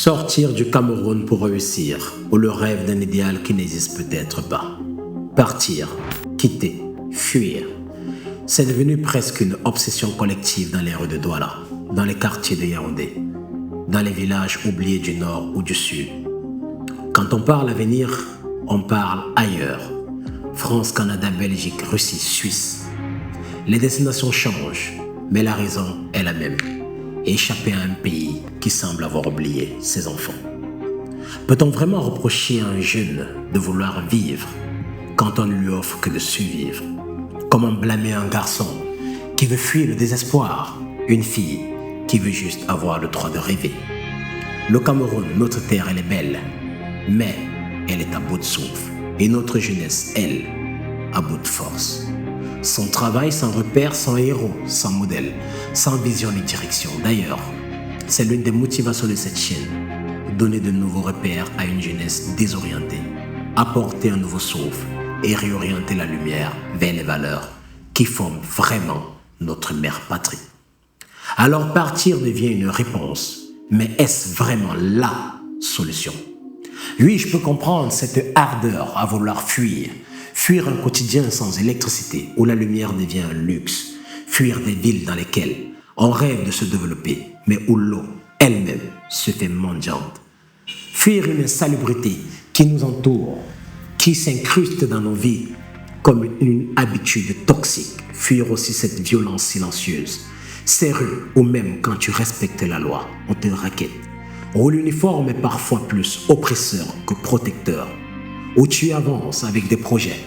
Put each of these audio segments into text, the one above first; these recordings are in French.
Sortir du Cameroun pour réussir, ou le rêve d'un idéal qui n'existe peut-être pas. Partir, quitter, fuir. C'est devenu presque une obsession collective dans les rues de Douala, dans les quartiers de Yaoundé, dans les villages oubliés du nord ou du sud. Quand on parle avenir, on parle ailleurs. France, Canada, Belgique, Russie, Suisse. Les destinations changent, mais la raison est la même. Échapper à un pays qui semble avoir oublié ses enfants. Peut-on vraiment reprocher à un jeune de vouloir vivre quand on ne lui offre que de survivre? Comment blâmer un garçon qui veut fuir le désespoir, une fille qui veut juste avoir le droit de rêver? Le Cameroun, notre terre, elle est belle, mais elle est à bout de souffle. Et notre jeunesse, elle, à bout de force. Sans travail, sans repère, sans héros, sans modèle, sans vision ni direction. D'ailleurs, c'est l'une des motivations de cette chaîne, donner de nouveaux repères à une jeunesse désorientée, apporter un nouveau souffle et réorienter la lumière vers les valeurs qui forment vraiment notre mère patrie. Alors partir devient une réponse, mais est-ce vraiment la solution? Oui, je peux comprendre cette ardeur à vouloir fuir un quotidien sans électricité où la lumière devient un luxe, fuir des villes dans lesquelles on rêve de se développer, mais où l'eau elle-même se fait mendiante, fuir une insalubrité qui nous entoure, qui s'incruste dans nos vies comme une habitude toxique, fuir aussi cette violence silencieuse, ces rues où même quand tu respectes la loi, on te raquette, où l'uniforme est parfois plus oppresseur que protecteur, où tu avances avec des projets,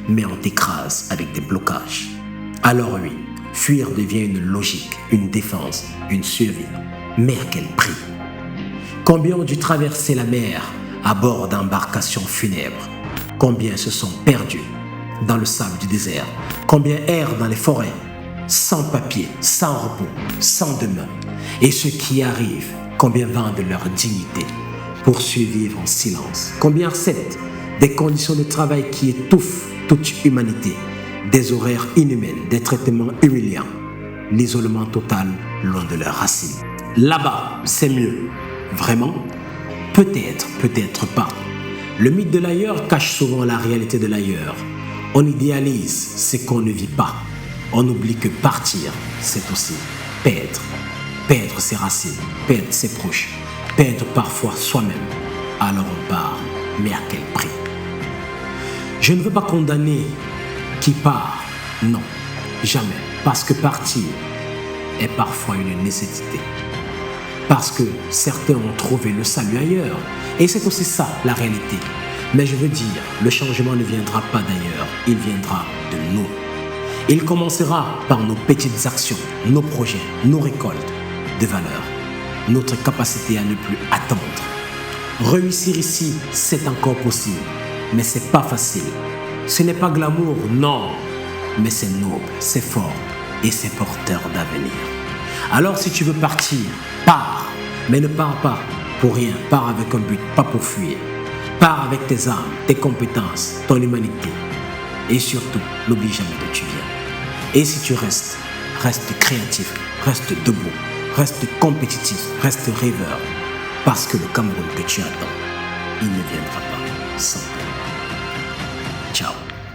mais on t'écrase avec des blocages. Alors oui, fuir devient une logique, une défense, une survie. Mais à quel prix? Combien ont dû traverser la mer à bord d'embarcations funèbres? Combien se sont perdus dans le sable du désert? Combien errent dans les forêts, sans papier, sans repos, sans demain? Et ceux qui arrivent, combien vendent leur dignité pour survivre en silence? Combien acceptent des conditions de travail qui étouffent toute humanité, des horaires inhumains, des traitements humiliants, l'isolement total loin de leurs racines? Là-bas, c'est mieux. Vraiment? Peut-être, peut-être pas. Le mythe de l'ailleurs cache souvent la réalité de l'ailleurs. On idéalise ce qu'on ne vit pas. On oublie que partir, c'est aussi perdre. Perdre ses racines, perdre ses proches, perdre parfois soi-même. Alors on part, mais à quel prix? Je ne veux pas condamner qui part, non, jamais. Parce que partir est parfois une nécessité. Parce que certains ont trouvé le salut ailleurs. Et c'est aussi ça, la réalité. Mais je veux dire, le changement ne viendra pas d'ailleurs, il viendra de nous. Il commencera par nos petites actions, nos projets, nos récoltes de valeurs, notre capacité à ne plus attendre. Réussir ici, c'est encore possible, mais c'est pas facile. Ce n'est pas glamour, non, mais c'est noble, c'est fort et c'est porteur d'avenir. Alors si tu veux partir, pars, mais ne pars pas pour rien, pars avec un but, pas pour fuir. Pars avec tes armes, tes compétences, ton humanité. Et surtout, n'oublie jamais d'où tu viens. Et si tu restes, reste créatif, reste debout, reste compétitif, reste rêveur. Parce que le Cameroun que tu attends, il ne viendra pas sans